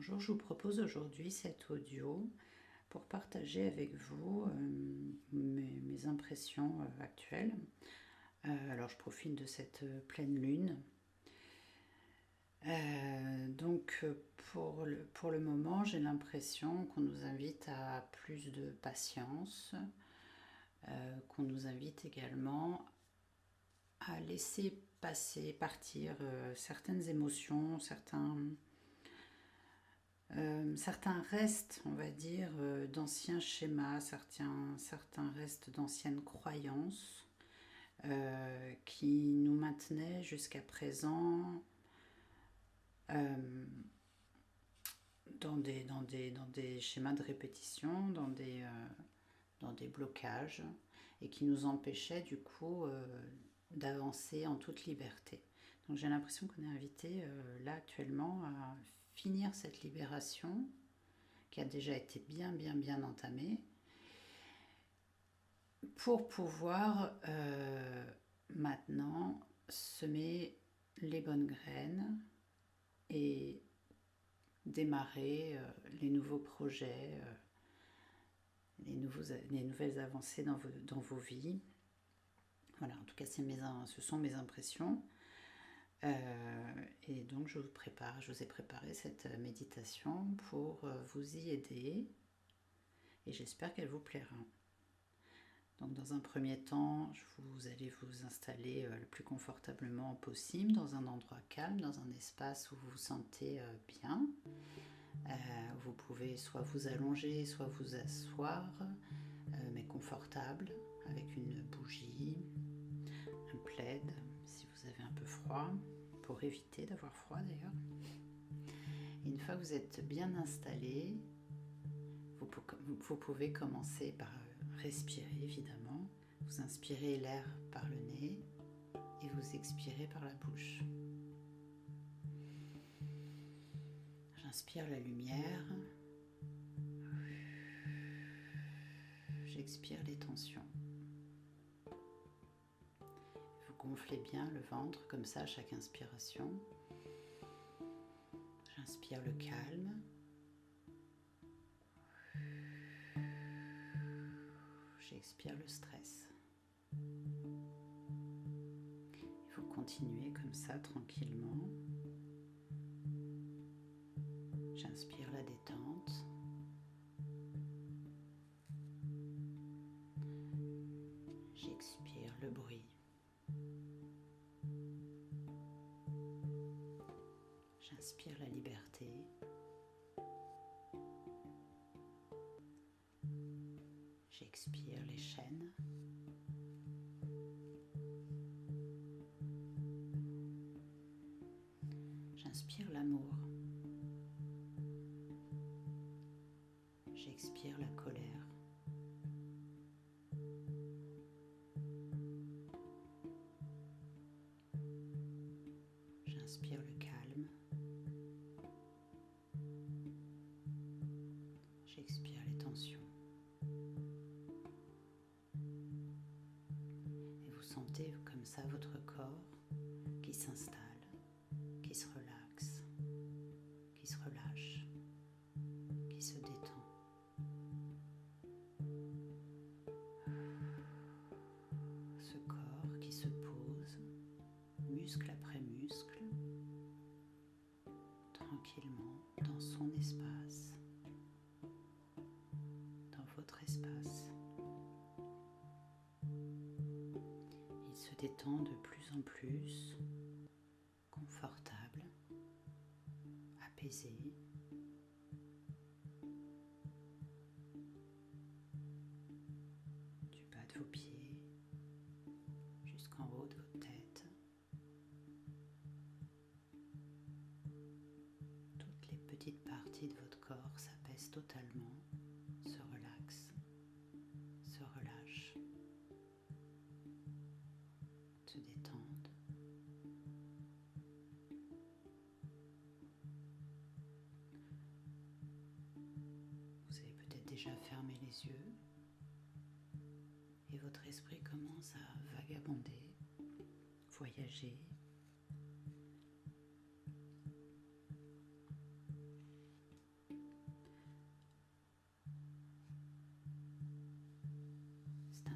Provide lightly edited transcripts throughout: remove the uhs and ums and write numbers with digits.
Bonjour, je vous propose aujourd'hui cet audio pour partager avec vous mes impressions actuelles. Alors je profite de cette pleine lune. Donc pour le moment, j'ai l'impression qu'on nous invite à plus de patience, qu'on nous invite également à laisser partir certaines émotions, certains restes, on va dire, d'anciens schémas, certains restes d'anciennes croyances qui nous maintenaient jusqu'à présent dans des schémas de répétition, dans des blocages, et qui nous empêchaient du coup d'avancer en toute liberté. Donc j'ai l'impression qu'on est invité là actuellement à finir cette libération qui a déjà été bien entamée pour pouvoir maintenant semer les bonnes graines et démarrer les nouveaux projets, les nouvelles avancées dans vos vies. Voilà, en tout cas ce sont mes impressions. Et donc je vous ai préparé cette méditation pour vous y aider et j'espère qu'elle vous plaira. Donc dans un premier temps, vous allez vous installer le plus confortablement possible dans un endroit calme, dans un espace où vous vous sentez bien. Vous pouvez soit vous allonger, soit vous asseoir, mais confortable, avec une bougie, un plaid si vous avez un peu froid, pour éviter d'avoir froid d'ailleurs. Et une fois que vous êtes bien installé, vous pouvez commencer par respirer évidemment. Vous inspirez l'air par le nez et vous expirez par la bouche. J'inspire la lumière, j'expire les tensions. Vous gonflez bien le ventre comme ça à chaque inspiration. J'inspire le calme. J'expire le stress. Et vous continuez comme ça tranquillement. J'inspire la détente. J'expire le bruit. J'inspire la liberté. J'expire les chaînes. J'inspire l'amour. J'expire la colère. J'inspire le calme. J'expire les tensions. Et vous sentez comme ça votre corps qui s'installe, qui se relaxe, qui se relâche, qui se détend. Ce corps qui se pose, muscle après muscle, tranquillement dans son espace, dans votre espace. Il se détend de plus en plus, confortable, apaisé. Du bas de vos pieds jusqu'en haut de votre tête. Toutes les petites parties de votre corps s'apaisent totalement, se relaxent, se relâchent, se détendent. Vous avez peut-être déjà fermé les yeux et votre esprit commence à vagabonder, voyager.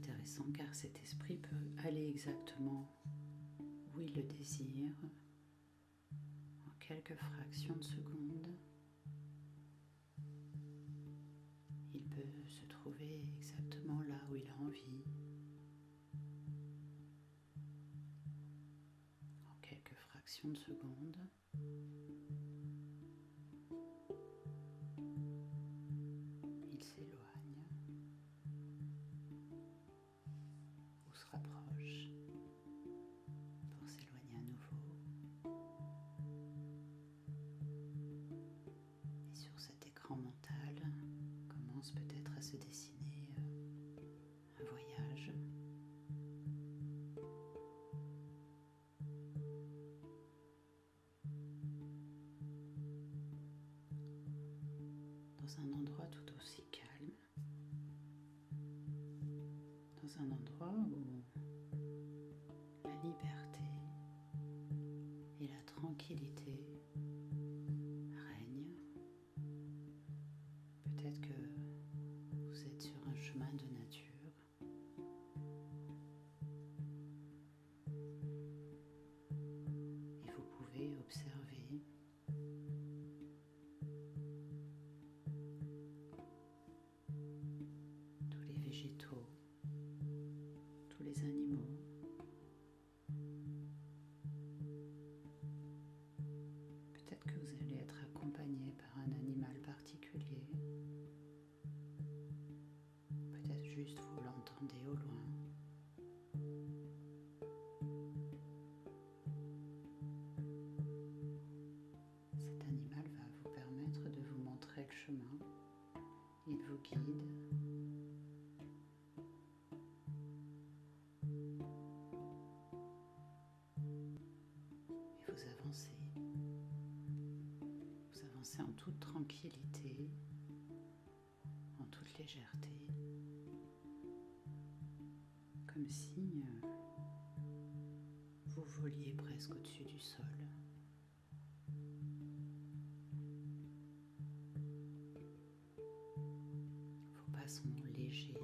intéressant car cet esprit peut aller exactement où il le désire en quelques fractions de secondes. Il peut se trouver exactement là où il a envie en quelques fractions de secondes. Il s'éloigne ou se rapproche pour s'éloigner à nouveau. Et sur cet écran mental commence peut-être à se dessiner un voyage. Dans un endroit tout aussi calme, dans un endroit où la liberté et la tranquillité règnent. Peut-être que vous êtes sur un chemin de nature. Et vous pouvez observer tous les végétaux, tous les animaux. Peut-être que vous allez être accompagné par un animal particulier. Peut-être juste vous l'entendez au loin. Cet animal va vous permettre de vous montrer le chemin. Il vous guide. Et vous avancez. Vous avancez en toute tranquillité, en toute légèreté, comme si vous voliez presque au-dessus du sol. Vos pas sont légers.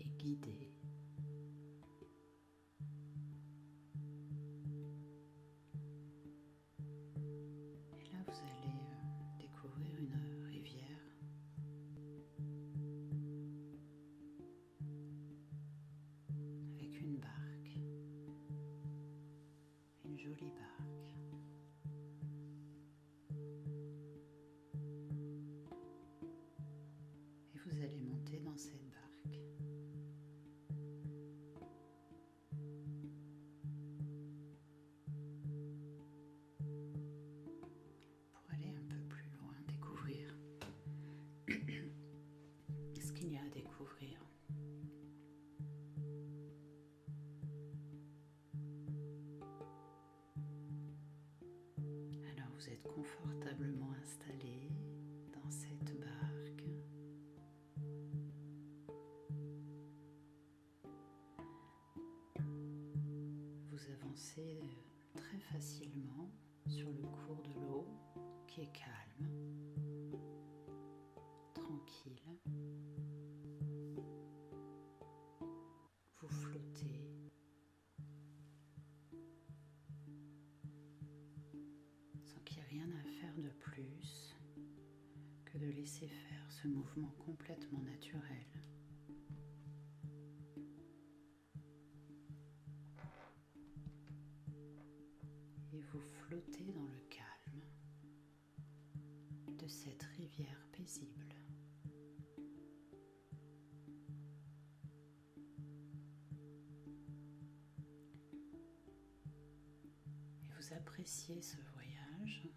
Et guidés. Et là, vous allez découvrir une rivière avec une barque, une jolie barque. Et vous allez monter dans cette barque. Pour aller un peu plus loin, découvrir ce qu'il y a à découvrir. Alors vous êtes confortablement installé dans cette barque. Vous avancez très facilement sur le cours de l'eau qui est calme, tranquille. Vous flottez. Sans qu'il y ait rien à faire de plus que de laisser faire ce mouvement complètement naturel. Et vous flottez dans le calme de cette rivière paisible. Et vous appréciez ce voyage,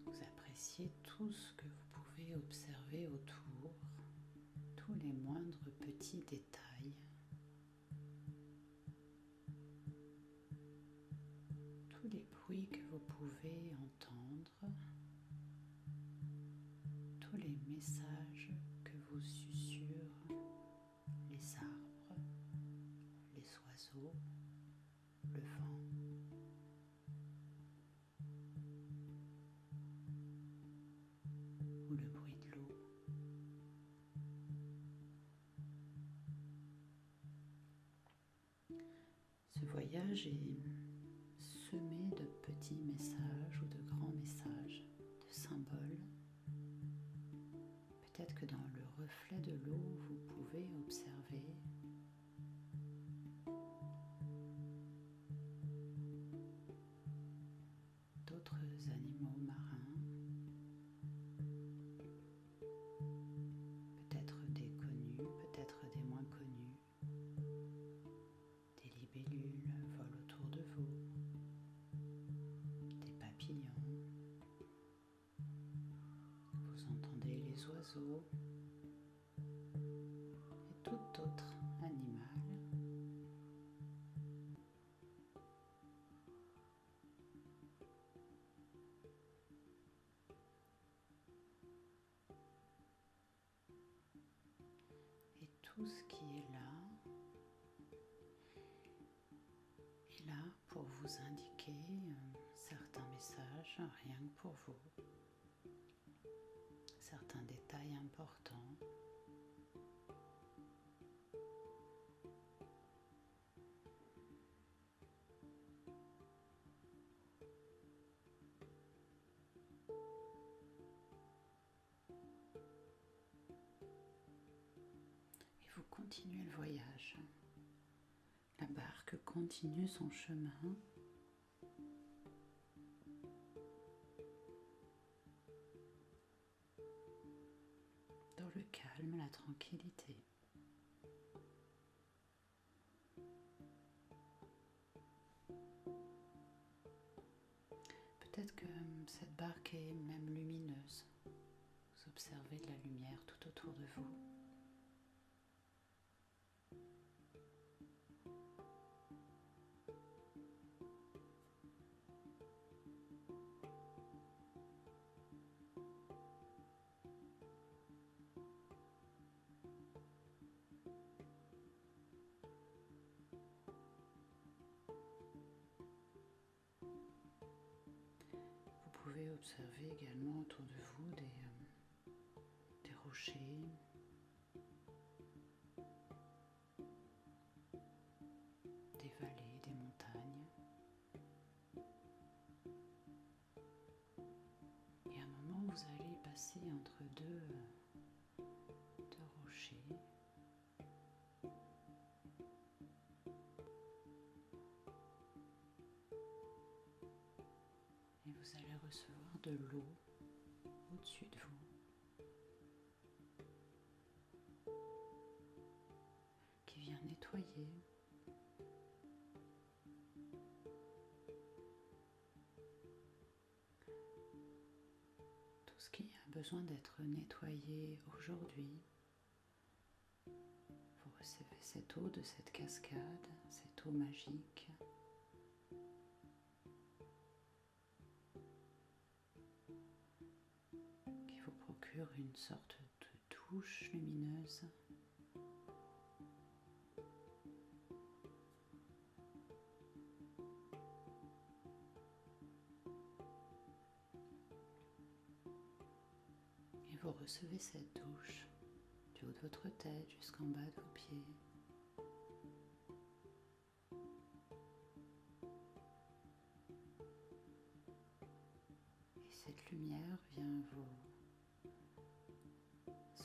vous appréciez tout ce que vous pouvez observer autour, tous les moindres petits détails. Tous les bruits que vous pouvez entendre, tous les messages que vous susurrent les arbres, les oiseaux, le vent. Ce voyage est semé de petits messages ou de grands messages, de symboles. Peut-être que dans le reflet de l'eau, vous pouvez observer d'autres animaux marins, peut-être des connus, peut-être des moins connus. Des libellules volent autour de vous, des papillons, vous entendez les oiseaux et tout autre animal. Et tout ce qui est là pour vous indiquer certains messages, rien que pour vous, certains détails importants. Et vous continuez le voyage. La barque continue son chemin. Dans le calme, la tranquillité. Peut-être que cette barque est même lumineuse. Vous observez de la lumière tout autour de vous. Vous pouvez observer également autour de vous des rochers, des vallées, des montagnes. Et à un moment, vous allez passer entre deux rochers. Et vous allez recevoir de l'eau au-dessus de vous, qui vient nettoyer tout ce qui a besoin d'être nettoyé aujourd'hui. Vous recevez cette eau de cette cascade, cette eau magique. Qui vous procure une sorte de douche lumineuse. Et vous recevez cette douche du haut de votre tête jusqu'en bas de vos pieds. Et cette lumière vient vous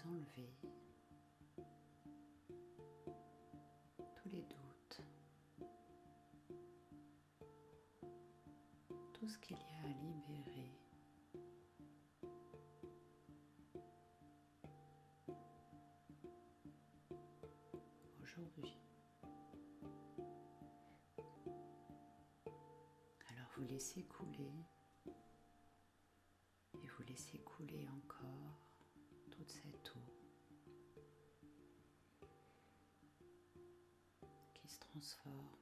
enlever tous les doutes, tout ce qu'il y a à libérer. Aujourd'hui. Alors vous laissez couler et vous laissez couler encore toute cette eau qui se transforme,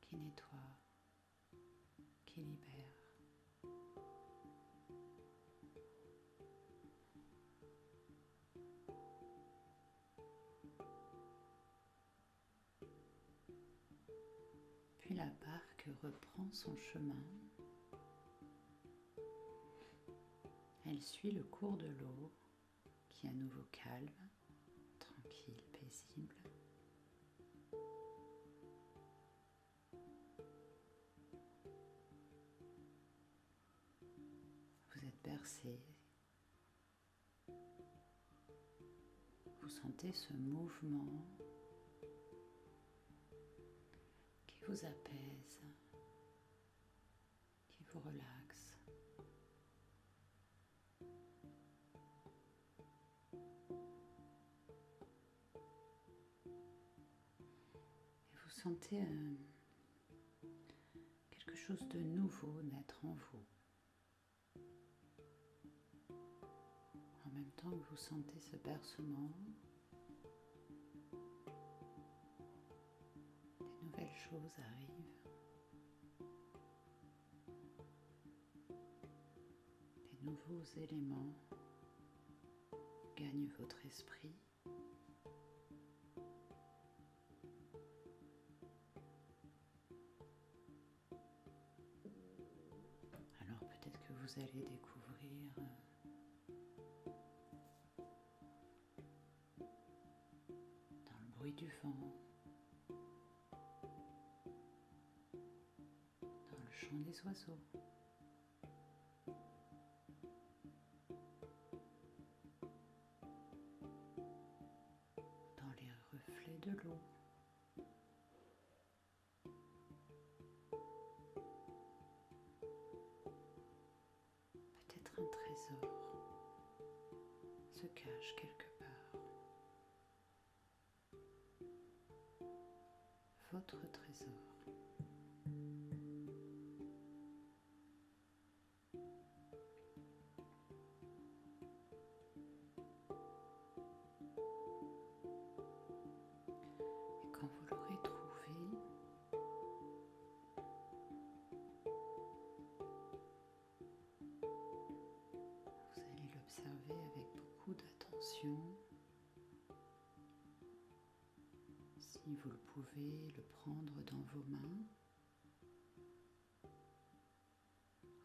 qui nettoie, qui libère. Puis la barque reprend son chemin. Elle suit le cours de l'eau qui est à nouveau calme, tranquille, paisible. bercer. Vous sentez ce mouvement qui vous apaise, qui vous relaxe. Et vous sentez quelque chose de nouveau naître en vous. En même temps que vous sentez ce bercement, des nouvelles choses arrivent, des nouveaux éléments gagnent votre esprit. Alors peut-être que vous allez découvrir dans le bruit du vent, dans le chant des oiseaux, dans les reflets de l'eau. Peut-être un trésor se cache quelque part. Votre trésor. Et quand vous l'aurez trouvé, vous allez l'observer avec beaucoup d'attention. Si vous le pouvez, le prendre dans vos mains.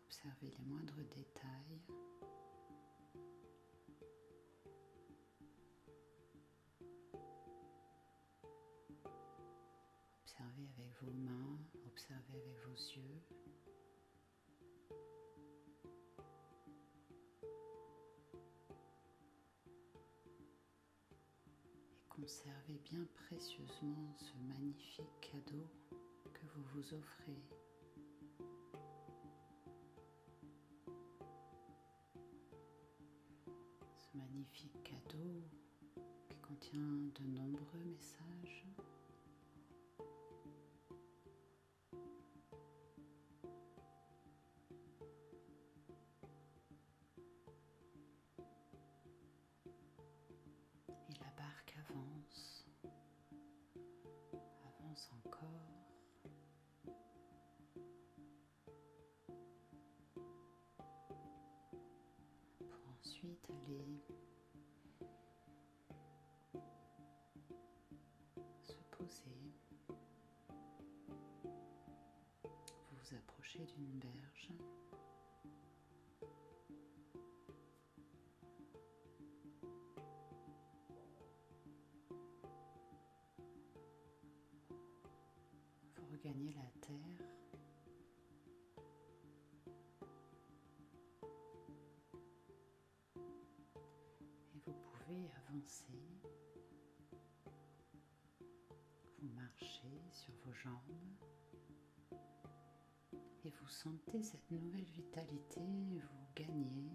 Observez les moindres détails. Observez avec vos mains, observez avec vos yeux. Et conservez bien précieusement ce magnifique cadeau que vous vous offrez. Ce magnifique cadeau qui contient de nombreux messages. Et la barque avance, avance encore. Pour ensuite aller se poser. Vous vous approchez d'une berge. Vous regagnez la terre. Et vous pouvez avancer. Vous marchez sur vos jambes. Et vous sentez cette nouvelle vitalité vous gagner.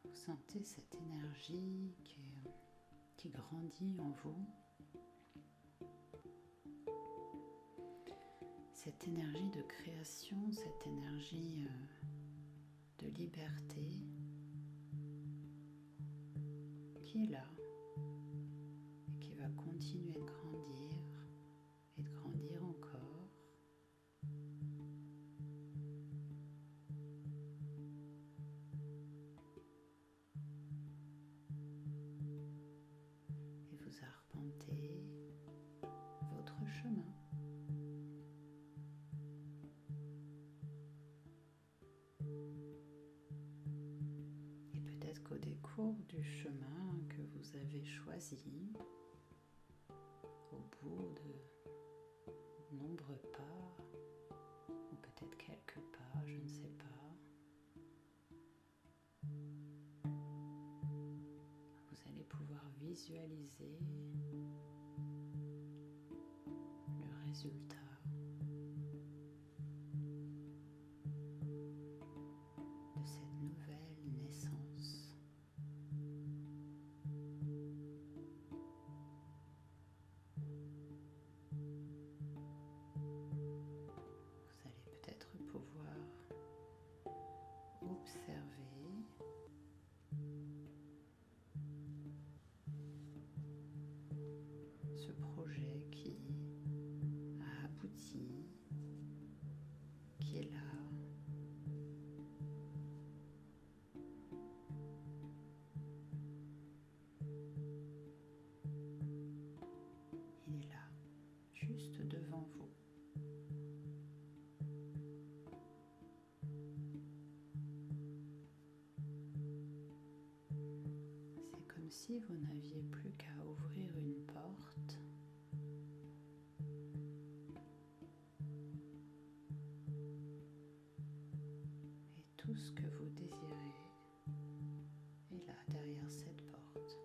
Vous sentez cette énergie qui grandit en vous. Cette énergie de création, cette énergie de liberté qui est là et qui va continuer de grandir et de grandir encore. Et vous arpentez votre chemin. Et peut-être qu'au décours du chemin que vous avez choisi, au bout nombreux pas, ou peut-être quelques pas, je ne sais pas. Vous allez pouvoir visualiser le résultat de cette nouvelle naissance. Vous allez peut-être pouvoir observer ce projet qui a abouti, qui est là. Il est là, juste devant vous. C'est comme si vous n'aviez plus qu'à ouvrir une porte et tout ce que vous désirez est là derrière cette porte.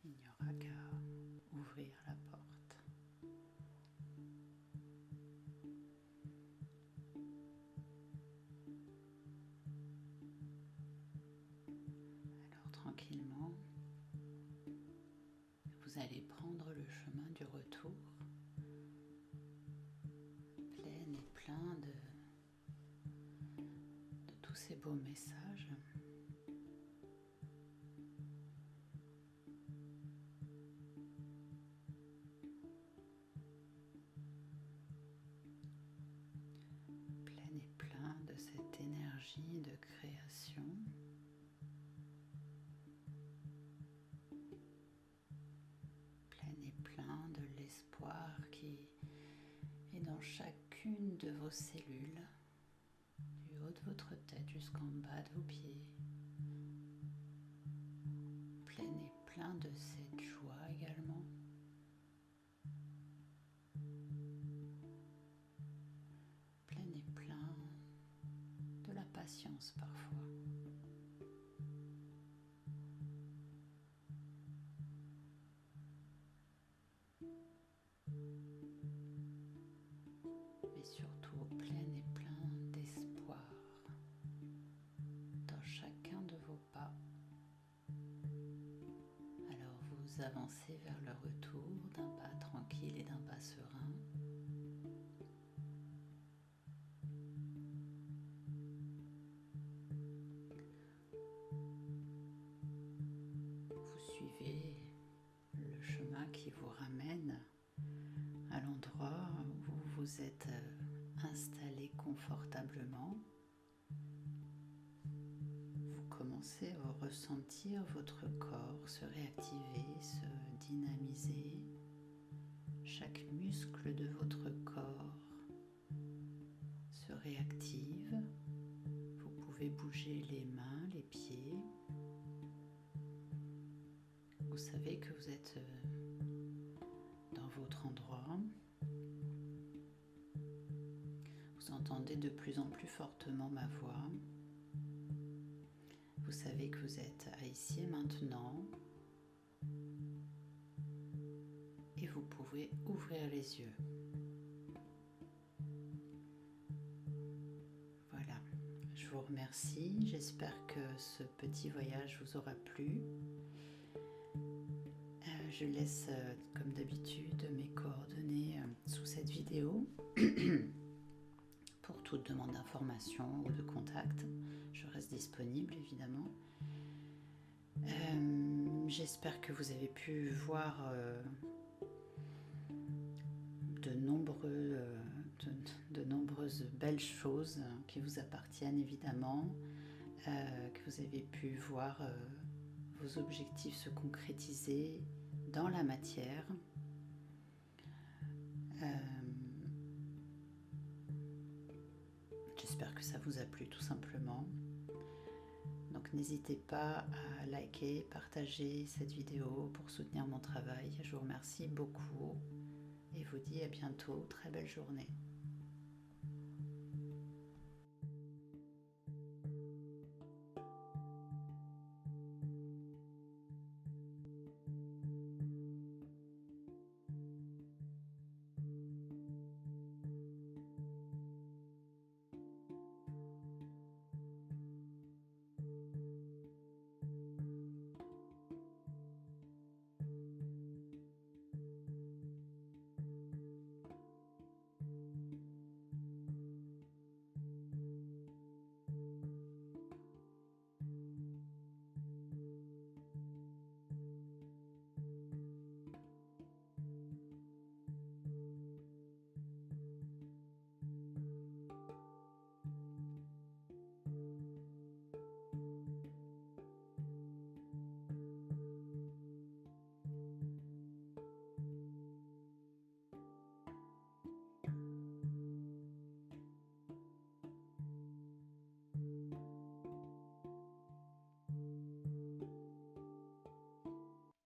Il n'y aura qu'à ouvrir la porte. Alors tranquillement, vous allez prendre le chemin du retour, plein et plein de tous ces beaux messages. Plein et plein de cette énergie de création. Plein et plein de l'espoir qui est dans chacune de vos cellules, du haut de votre tête jusqu'en bas de vos pieds. Plein et plein de cette joie également. Plein et plein de la patience parfois. Mais surtout plein et plein d'espoir dans chacun de vos pas. Alors vous avancez vers le retour d'un pas tranquille et d'un pas serein. Vous suivez le chemin qui vous ramène à l'endroit où vous vous êtes installé confortablement. Vous commencez à ressentir votre corps se réactiver, se dynamiser. Chaque muscle de votre corps se réactive. Vous pouvez bouger les mains, les pieds. Vous savez que vous êtes dans votre endroit. Vous entendez de plus en plus fortement ma voix. Vous savez que vous êtes ici et maintenant. Et vous pouvez ouvrir les yeux. Voilà, je vous remercie. J'espère que ce petit voyage vous aura plu. Je laisse, comme d'habitude, mes coordonnées sous cette vidéo. Pour toute demande d'information ou de contact, je reste disponible évidemment. J'espère que vous avez pu voir de nombreuses belles choses qui vous appartiennent évidemment, que vous avez pu voir vos objectifs se concrétiser dans la matière. J'espère que ça vous a plu tout simplement. Donc n'hésitez pas à liker, partager cette vidéo pour soutenir mon travail. Je vous remercie beaucoup et vous dis à bientôt. Très belle journée.